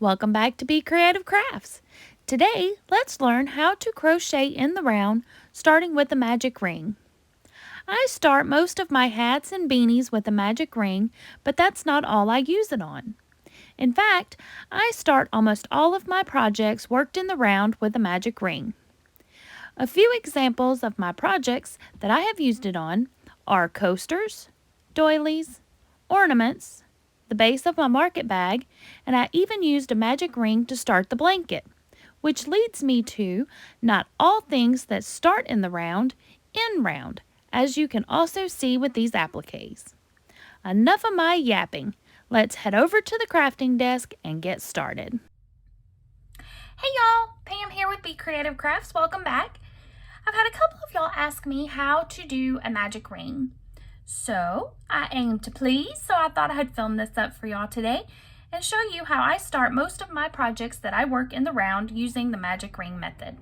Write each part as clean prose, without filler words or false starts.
Welcome back to BeeCreative Crafts. Today, let's learn how to crochet in the round, starting with the magic ring. I start most of my hats and beanies with a magic ring, but that's not all I use it on. In fact, I start almost all of my projects worked in the round with a magic ring. A few examples of my projects that I have used it on are coasters, doilies, ornaments, the base of my market bag, and I even used a magic ring to start the blanket, which leads me to not all things that start in the round end round, as you can also see with these appliques. Enough of my yapping. Let's head over to the crafting desk and get started. Hey y'all, Pam here with BeeCreative Crafts. Welcome back. I've had a couple of y'all ask me how to do a magic ring. So I aim to please, so I thought I'd film this up for y'all today and show you how I start most of my projects that I work in the round using the magic ring method.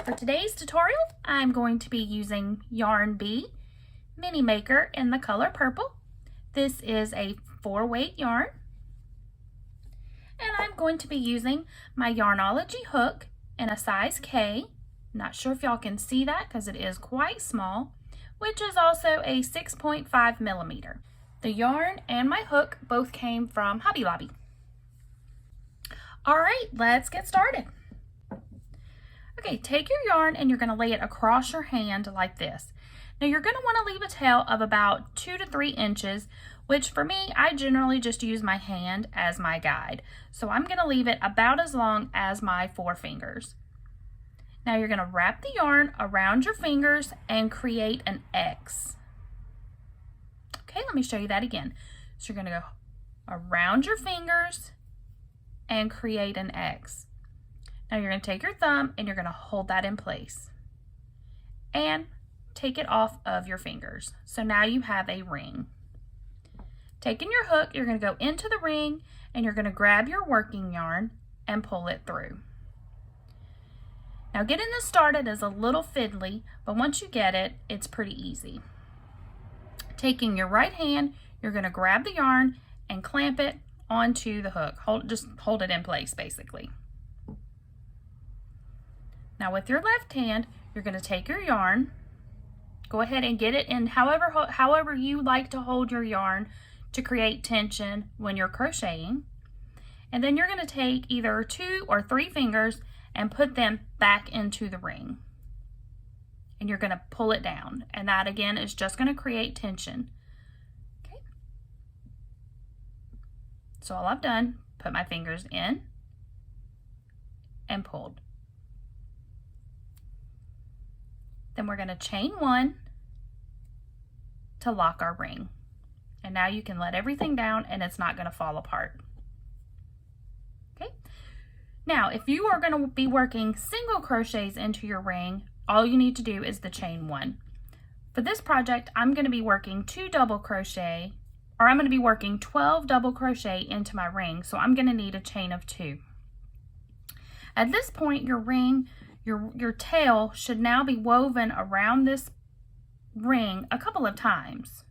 For today's tutorial, I'm going to be using Yarn Bee Mini Maker in the color purple. This is a 4-weight yarn. And I'm going to be using my Yarnology hook in a size K. Not sure if y'all can see that because it is quite small, which is also a 6.5 millimeter. The yarn and my hook both came from Hobby Lobby. All right, let's get started. Okay, take your yarn and you're going to lay it across your hand like this. Now you're going to want to leave a tail of about 2 to 3 inches, which for me, I generally just use my hand as my guide. So I'm going to leave it about as long as my 4 fingers. Now you're going to wrap the yarn around your fingers and create an X. Okay, let me show you that again. So you're going to go around your fingers and create an X. Now you're going to take your thumb and you're going to hold that in place. And take it off of your fingers. So now you have a ring. Taking your hook, you're going to go into the ring and you're going to grab your working yarn and pull it through. Now getting this started is a little fiddly, but once you get it, it's pretty easy. Taking your right hand, you're going to grab the yarn and clamp it onto the hook. Just hold it in place basically. Now with your left hand, you're going to take your yarn, go ahead and get it in however you like to hold your yarn to create tension when you're crocheting. And then you're going to take either 2 or 3 fingers and put them back into the ring. And you're going to pull it down. And that again is just going to create tension. Okay. So all I've done, put my fingers in and pulled. Then we're going to chain 1 to lock our ring. And now you can let everything down and it's not going to fall apart. Okay. Now, if you are going to be working single crochets into your ring, all you need to do is the chain 1. For this project, I'm going to be working 2 double crochet, or I'm going to be working 12 double crochet into my ring, so I'm going to need a chain of 2. At this point, your ring, your tail should now be woven around this ring a couple of times.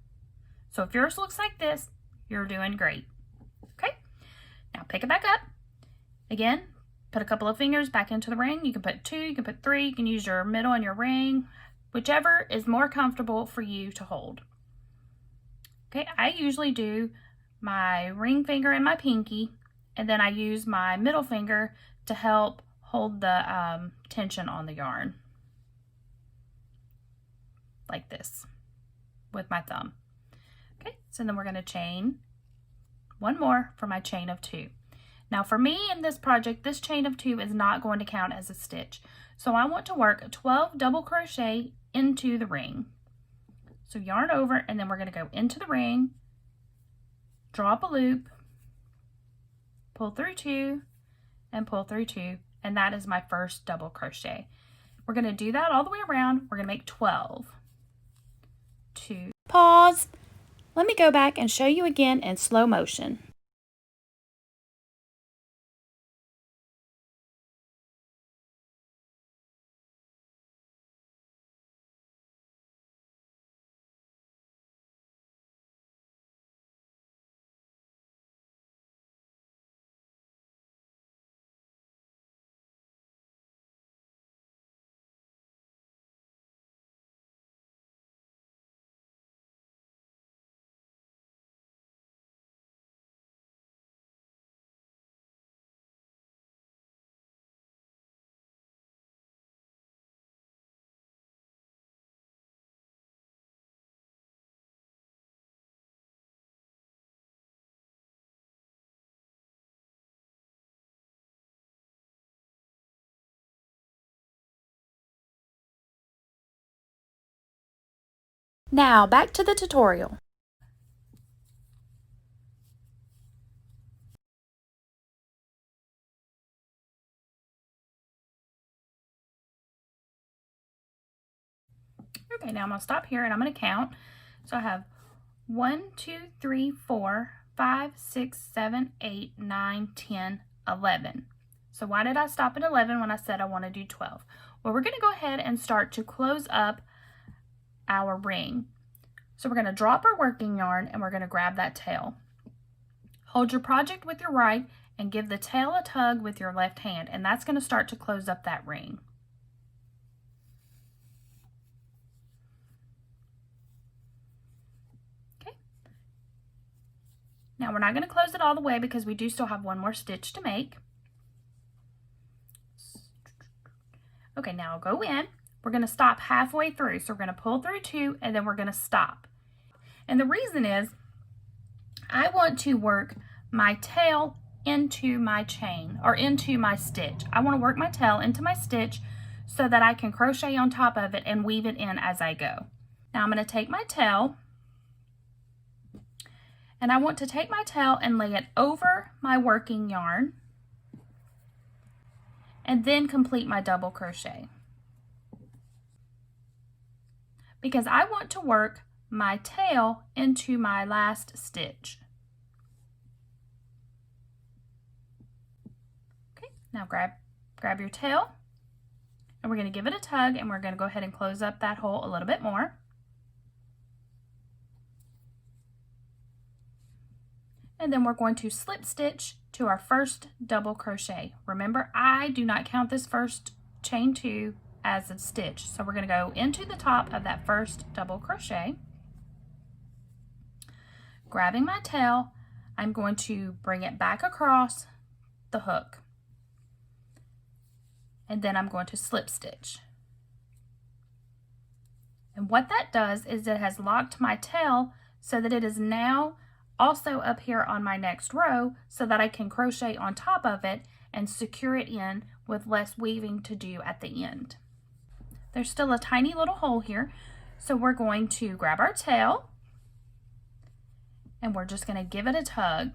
So if yours looks like this, you're doing great. Okay, now pick it back up. Again, put a couple of fingers back into the ring. You can put 2, you can put 3, you can use your middle and your ring, whichever is more comfortable for you to hold. Okay, I usually do my ring finger and my pinky, and then I use my middle finger to help hold the tension on the yarn. Like this, with my thumb. Okay, so then we're going to chain 1 more for my chain of 2. Now for me in this project, this chain of 2 is not going to count as a stitch. So I want to work 12 double crochet into the ring. So yarn over and then we're going to go into the ring, draw up a loop, pull through 2 and pull through 2, and that is my first double crochet. We're going to do that all the way around. We're going to make 12. 2. Pause. Let me go back and show you again in slow motion. Now back to the tutorial. Okay, now I'm going to stop here and I'm going to count. So I have 1, 2, 3, 4, 5, 6, 7, 8, 9, 10, 11. So why did I stop at 11 when I said I want to do 12? Well, we're going to go ahead and start to close up our ring. So we're going to drop our working yarn and we're going to grab that tail. Hold your project with your right and give the tail a tug with your left hand, and that's going to start to close up that ring. Now we're not going to close it all the way because we do still have one more stitch to make. Okay, now I'll go in. We're going to stop halfway through. So we're going to pull through 2 and then we're going to stop. And the reason is I want to work my tail into my chain or into my stitch. I want to work my tail into my stitch so that I can crochet on top of it and weave it in as I go. Now I'm going to take my tail, and I want to take my tail and lay it over my working yarn and then complete my double crochet. Because I want to work my tail into my last stitch. Okay, now grab your tail and we're going to give it a tug and we're going to go ahead and close up that hole a little bit more. And then we're going to slip stitch to our first double crochet. Remember, I do not count this first chain 2 as a stitch. So we're going to go into the top of that first double crochet. Grabbing my tail, I'm going to bring it back across the hook. And then I'm going to slip stitch. And what that does is it has locked my tail so that it is now also up here on my next row so that I can crochet on top of it and secure it in with less weaving to do at the end. There's still a tiny little hole here, so we're going to grab our tail and we're just going to give it a tug.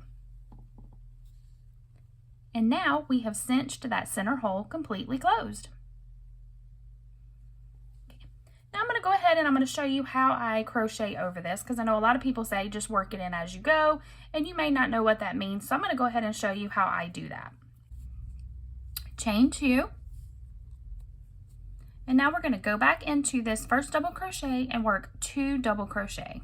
And now we have cinched that center hole completely closed. Now I'm going to go ahead and I'm going to show you how I crochet over this, because I know a lot of people say just work it in as you go, and you may not know what that means. So I'm going to go ahead and show you how I do that. Chain 2. And now we're going to go back into this first double crochet and work 2 double crochet.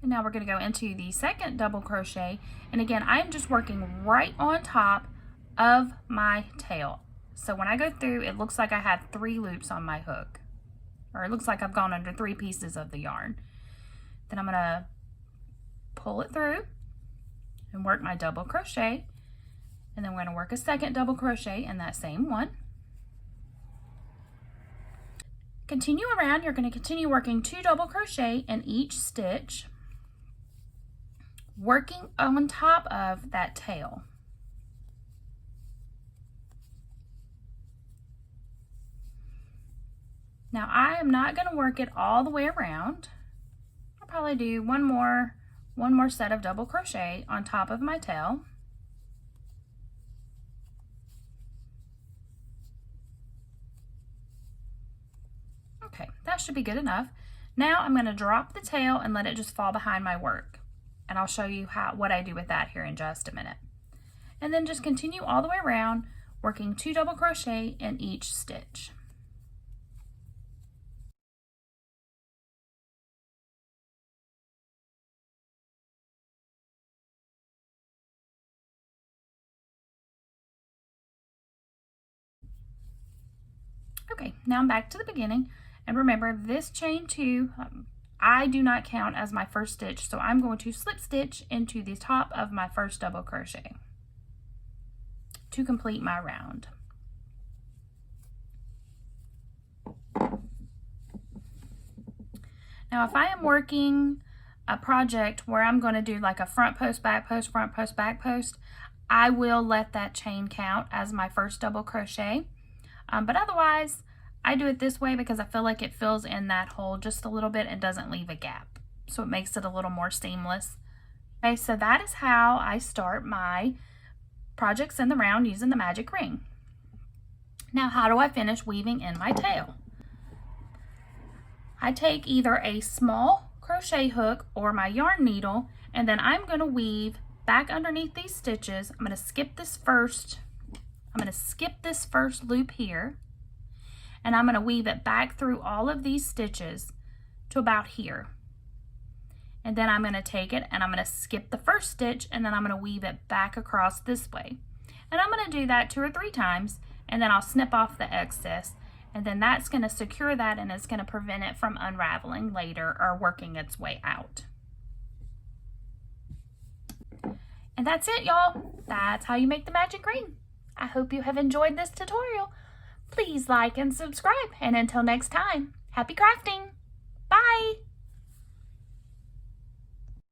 And now we're going to go into the second double crochet, and again I'm just working right on top of my tail. So when I go through, it looks like I have 3 loops on my hook, or it looks like I've gone under 3 pieces of the yarn. Then I'm going to pull it through and work my double crochet, and then we're going to work a second double crochet in that same one. Continue around. You're going to continue working 2 double crochet in each stitch, working on top of that tail. Now I am not going to work it all the way around. I'll probably do one more set of double crochet on top of my tail. Okay, that should be good enough. Now I'm going to drop the tail and let it just fall behind my work. And I'll show you what I do with that here in just a minute. And then just continue all the way around, working 2 double crochet in each stitch. Okay, now I'm back to the beginning. And remember, this chain 2, I do not count as my first stitch, so I'm going to slip stitch into the top of my first double crochet to complete my round. Now if I am working a project where I'm going to do like a front post, back post, front post, back post, I will let that chain count as my first double crochet. But otherwise, I do it this way because I feel like it fills in that hole just a little bit and doesn't leave a gap. So it makes it a little more seamless. Okay, so that is how I start my projects in the round using the magic ring. Now, how do I finish weaving in my tail? I take either a small crochet hook or my yarn needle, and then I'm going to weave back underneath these stitches. I'm going to skip this first loop here, and I'm going to weave it back through all of these stitches to about here. And then I'm going to take it and I'm going to skip the first stitch, and then I'm going to weave it back across this way. And I'm going to do that 2 or 3 times, and then I'll snip off the excess, and then that's going to secure that, and it's going to prevent it from unraveling later or working its way out. And that's it, y'all. That's how you make the magic ring. I hope you have enjoyed this tutorial. Please like and subscribe, and until next time, happy crafting! Bye!